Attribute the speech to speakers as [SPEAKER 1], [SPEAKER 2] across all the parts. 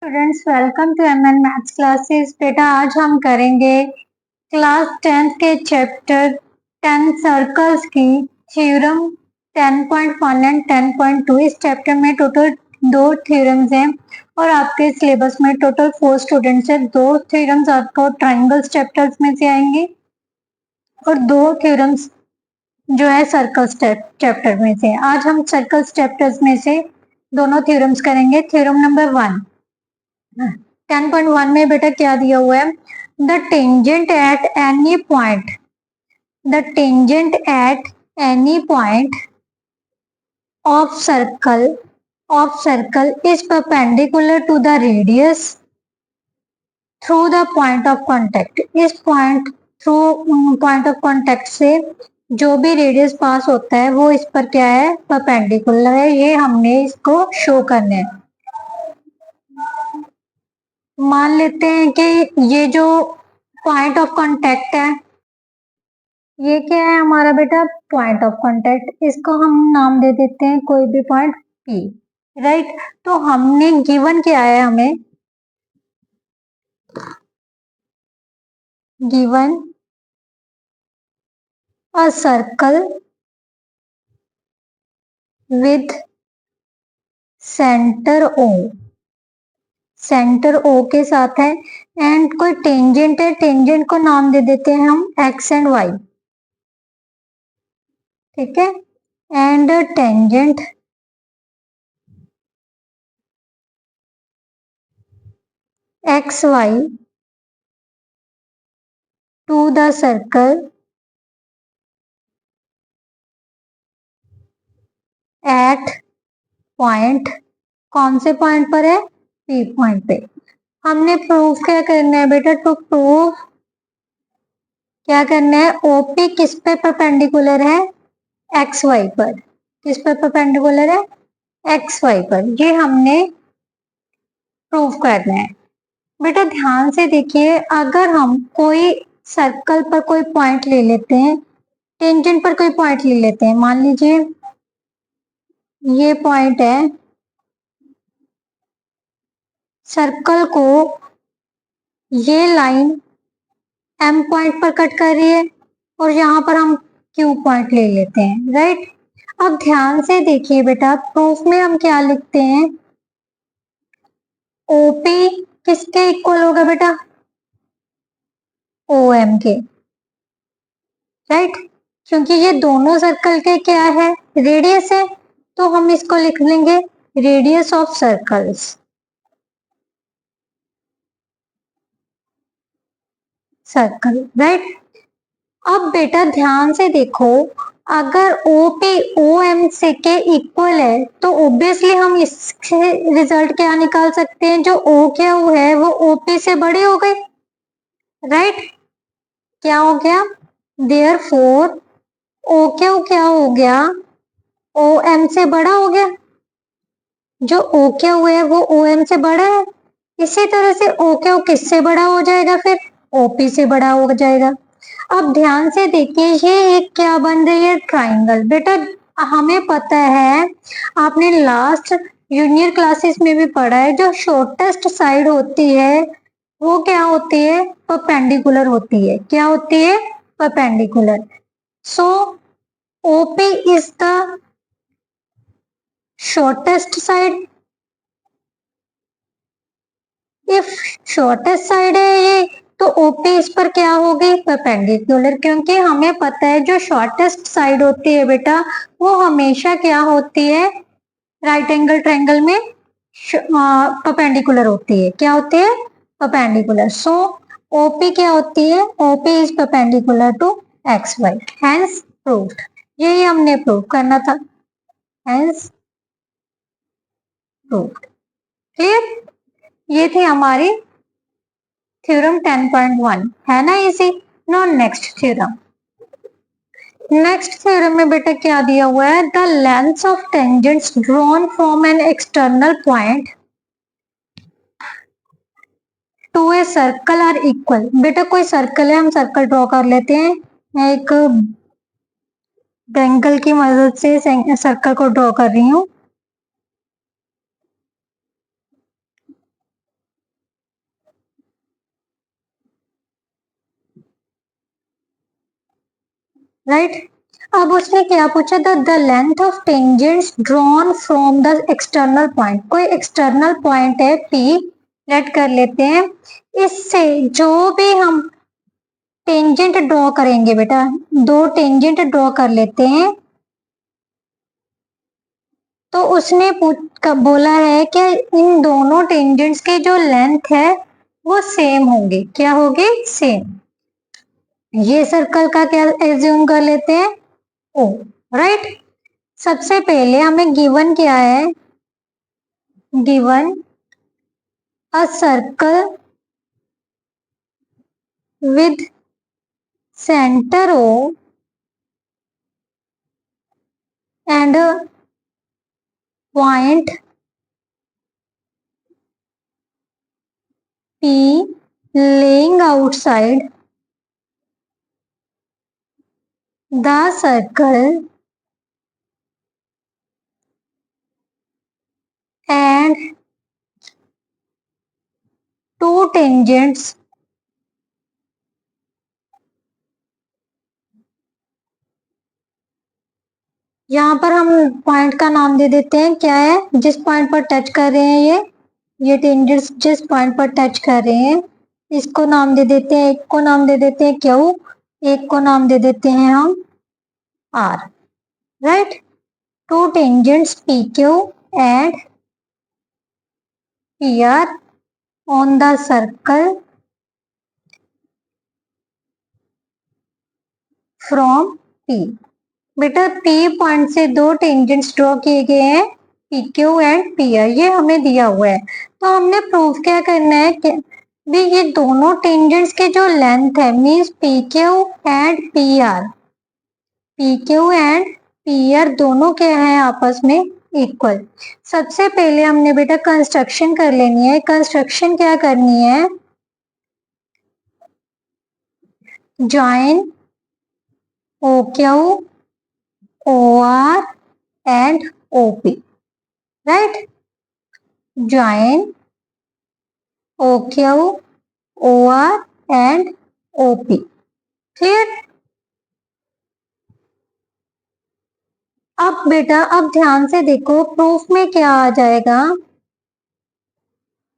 [SPEAKER 1] Students, welcome to MN maths classes. बेटा आज हम करेंगे क्लास 10th के चैप्टर 10 सर्कल्स की थ्योरम 10.1 एंड 10.2। इस चैप्टर में टोटल 2 थ्योरम्स हैं और आपके सिलेबस में टोटल 4 स्टूडेंट्स हैं। 2 थ्योरम्स आपको ट्रायंगल्स चैप्टर्स में से आएंगे और 2 थ्योरम्स जो है सर्कल्स चैप्टर में से। आज हम सर्कल्स चैप्टर्स में से दोनों थ्योरम्स करेंगे। थ्योरम नंबर 1 10.1 में बेटा क्या दिया हुआ है? The tangent at any point, the tangent at any point of circle is perpendicular to the radius through the point of contact. इस पॉइंट ऑफ कॉन्टेक्ट से जो भी रेडियस पास होता है वो इस पर क्या है? परपेंडिकुलर है। ये हमने इसको शो करना है। मान लेते हैं कि ये जो पॉइंट ऑफ कांटेक्ट है, ये क्या है हमारा बेटा? Point of contact. इसको हम नाम दे देते हैं कोई भी पॉइंट P, राइट। तो हमने गिवन क्या है? हमें given a circle with centre O, centre O के साथ है एंड कोई टेंजेंट है, टेंजेंट को नाम दे देते हैं हम X एंड Y, ठीक है। And tangent XY to the circle at point, कौन से पॉइंट पर है? P पॉइंट पे। हमने प्रूफ क्या करना है बेटा? टू प्रूव क्या करना है? OP किस पे परपेंडिकुलर है? XY पर। किस पर परपेंडिकुलर है? XY पर। ये हमने प्रूफ करना है। बेटा ध्यान से देखिए, अगर हम कोई सर्कल पर कोई पॉइंट ले लेते हैं, टेंजेंट पर कोई पॉइंट ले लेते हैं, मान लीजिए ये पॉइंट है, सर्कल को ये लाइन M पॉइंट पर कट कर रही है और यहाँ पर हम Q पॉइंट ले लेते हैं, राइट। अब ध्यान से देखिए बेटा, प्रूफ में हम क्या लिखते हैं? OP किसके इक्वल होगा बेटा? OM के, राइट। क्योंकि ये दोनों सर्कल के क्या है? रेडियस है। तो हम इसको लिख लेंगे radius of circles, circle, right. अब बेटा ध्यान से देखो, अगर OP OM से के इक्वल है तो ऑब्वियसली हम इससे रिजल्ट क्या निकाल सकते हैं? जो OQ है वो OP से बड़ी हो गई, राइट। क्या हो गया? देयरफॉर OQ क्या हो गया? OM से बड़ा हो गया। जो OQ है वो OM से बड़ा है। इसी तरह से OQ किससे बड़ा हो जाएगा? फिर OP से बड़ा हो जाएगा। अब ध्यान से देखिए, ये एक क्या बन रही है? ट्राइंगल। बेटा हमें पता है, आपने लास्ट जूनियर क्लासेस में भी पढ़ा है, जो शॉर्टेस्ट साइड होती है वो क्या होती है? परपेंडिकुलर होती है। क्या होती है? Perpendicular. So OP is the shortest side. If shortest side है ये, तो OP इस पर क्या होगी? परपेंडिकुलर। क्योंकि हमें पता है जो शॉर्टेस्ट साइड होती है बेटा, वो हमेशा क्या होती है? राइट एंगल ट्रायंगल में परपेंडिकुलर होती है। क्या होती है? परपेंडिकुलर। सो OP क्या होती है? OP is perpendicular to XY, hence proved. यही हमने प्रूव करना था, हेंस प्रूव्ड। क्लियर? ये थी हमारी थ्योरम 10.1, है ना easy. No next theorem. Next theorem में बेटा क्या दिया हुआ है? The lengths of tangents drawn from an external point to a circle are equal. बेटा कोई सर्कल है, हम सर्कल ड्रॉ कर लेते हैं। मैं एक बैंगल की मदद से सर्कल को ड्रॉ कर रही हूँ। राइट। अब उसने क्या पूछा, the length of tangents drawn from the external point, कोई एक्सटर्नल पॉइंट है P, लेट कर लेते हैं। इससे जो भी हम टेंजेंट ड्रॉ करेंगे बेटा, दो टेंजेंट ड्रॉ कर लेते हैं, तो उसने बोला है कि इन दोनों टेंजेंट्स की जो लेंथ है वो सेम होंगी। क्या होगी? सेम। ये सर्कल का क्या एज्यूम कर लेते हैं? ओ, राइट। सबसे पहले हमें गिवन क्या है? Given a circle with centre O and point P laying outside the circle and two tangents यहाँ पर हम पॉइंट का नाम दे देते हैं, क्या है? जिस पॉइंट पर टच कर रहे हैं ये टेंजेंट्स जिस पॉइंट पर टच कर रहे हैं इसको नाम दे देते हैं, एक को नाम दे देते हैं Q, एक को नाम दे देते हैं हम R, right. To tangents PQ and PR on the circle from P। बेटा P पॉइंट से दो टेंजेंट्स ड्रॉ किए गए हैं, PQ एंड PR, ये हमें दिया हुआ है। तो हमने प्रूफ क्या करना है कि भी ये दोनों टेंजेंट्स के जो लेंथ है means PQ and PR, PQ and PR दोनों क्या है आपस में इक्वल। सबसे पहले हमने बेटा कंस्ट्रक्शन कर लेनी है। कंस्ट्रक्शन क्या करनी है? Join OQ, OR and OP, right? Join OQ, OR and OP, clear? अब बेटा अब ध्यान से देखो प्रूफ में क्या आ जाएगा।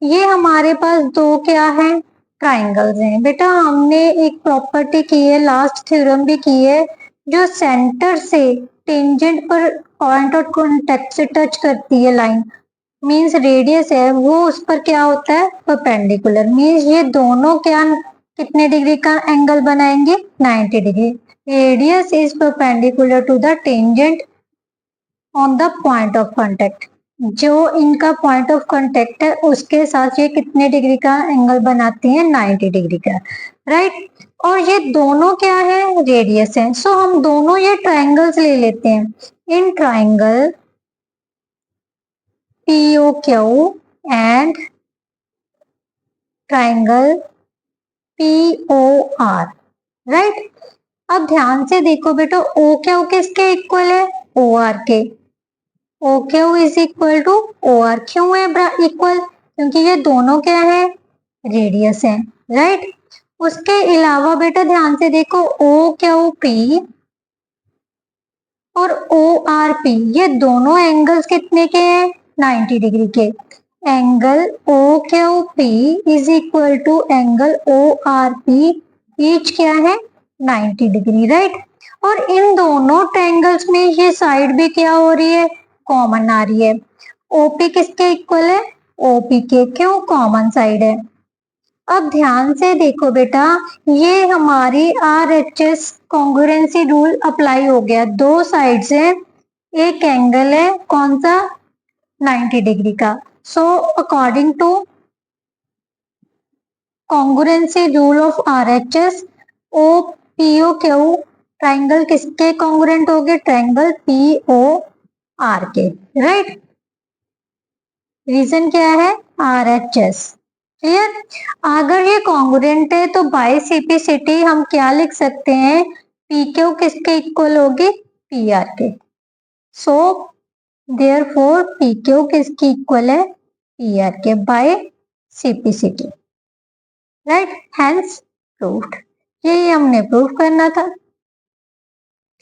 [SPEAKER 1] ये हमारे पास दो क्या है? ट्राइंगल्स हैं। बेटा हमने एक प्रॉपर्टी की है, लास्ट थ्योरम भी की है, जो सेंटर से टेंजेंट पर पॉइंट ऑफ कांटेक्ट से टच करती है लाइन, मीन्स रेडियस है वो उस पर क्या होता है? परपेंडिकुलर। मीन्स ये दोनों क्या कितने डिग्री का एंगल बनाएंगे? 90 degree. Radius is perpendicular to the tangent on the point of contact. जो इनका पॉइंट ऑफ कांटेक्ट है उसके साथ ये कितने डिग्री का एंगल बनाती है? 90 डिग्री का, राइट। और ये दोनों क्या है? रेडियस है। सो हम दोनों ये ट्राइंगल्स ले लेते हैं। In triangle POQ and triangle POR, right. अब ध्यान से देखो बेटा OQ किसके इक्वल है? OR के। OQ is equal to OR। क्यों है इक्वल? क्योंकि ये दोनों क्या है? रेडियस है, राइट। उसके अलावा बेटा ध्यान से देखो OQP और ORP ये दोनों एंगल्स कितने के हैं? 90 डिग्री के। Angle OQP is equal to angle ORP, each क्या है? 90 डिग्री, राइट। और इन दोनों ट्रायंगल्स में ये साइड भी क्या हो रही है? कॉमन आ रही है। OP किसके इक्वल है? OP के। क्यों? कॉमन साइड है। अब ध्यान से देखो बेटा ये हमारी RHS कॉन्ग्रुएंसी रूल अप्लाई हो गया। दो साइड्स है, एक एंगल है कौन सा? 90 डिग्री का। So according to congruency rule of RHS OPOQ triangle किसके कॉन्ग्रुएंट हो गए? ट्राइंगल POR के, राइट। रीजन क्या है? RHS, clear. अगर ये कॉन्ग्रुएंट है तो बाय सिपिसिटी हम क्या लिख सकते हैं? PQ किसके इक्वल होगी? PR के। सो देयरफॉर PQ किसकी इक्वल है? PR के बाय सिपिसिटी, राइट। Hence proved. यही हमने प्रूव करना था।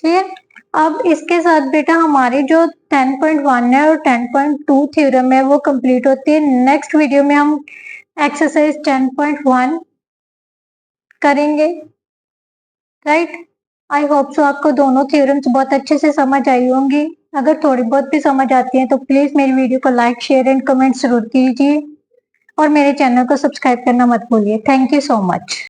[SPEAKER 1] क्लियर। अब इसके साथ बेटा हमारी जो 10.1 है और 10.2 थ्योरम है वो कंप्लीट होती है। नेक्स्ट वीडियो में हम एक्सरसाइज 10.1 करेंगे, राइट। आई होप सो आपको दोनों थ्योरम्स बहुत अच्छे से समझ आई होंगी। अगर थोड़ी बहुत भी समझ आती है तो प्लीज मेरी वीडियो को लाइक शेयर एंड कमेंट जरूर कीजिए और मेरे चैनल को सब्सक्राइब करना मत भूलिए। Thank you so much.